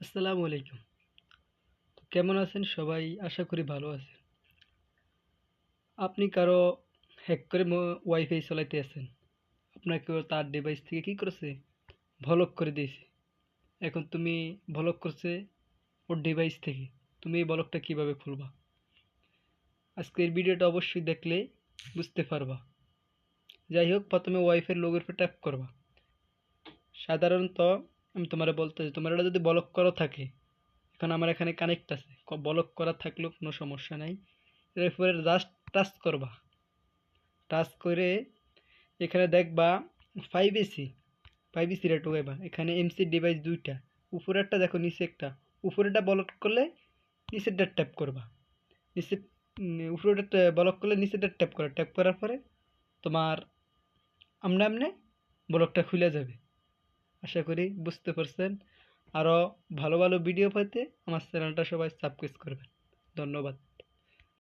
আসসালামু আলাইকুম। কেমন আছেন সবাই? আশা করি ভালো আছেন। আপনি কারো হ্যাক করে ওয়াইফাই চালাইতে আছেন। আপনাকে ও তার ডিভাইস থেকে কি করেছে? ব্লক করে দিয়েছে। এখন তুমি ব্লক করছে ওর ডিভাইস থেকে। তুমি এই ব্লকটা কিভাবে খুলবা? আজকের ভিডিওটা অবশ্যই দেখলে বুঝতে পারবা। যাই হোক, প্রথমে ওয়াইফাই লোগোর উপর ট্যাপ করবা। সাধারণত আমি তোমারে বলতেছি, তোমার এটা যদি ব্লক করা থাকে, এখন আমার এখানে কানেক্ট আছে, ব্লক করা থাকলেও কোনো সমস্যা নাই। এরপরে জাস্ট টাচ করবা। টাচ করে এখানে দেখবা 5AC 5AC টা ঢুকাইবা। এখানে এমসি ডিভাইস দুইটা, উপরেরটা দেখো, নিচে একটা। উপরেরটা ব্লক করলে নিচেরটা ট্যাপ করবা। নিচে উপরেরটা ব্লক করলে নিচেরটা ট্যাপ করা, ট্যাপ করার পরে তোমার আমনে আমনে ব্লকটা খুলে যাবে। আশা করি বুঝতে পারছেন। আরও ভালো ভালো ভিডিও পেতে আমার চ্যানেলটা সবাই সাবস্ক্রাইব করবেন। ধন্যবাদ।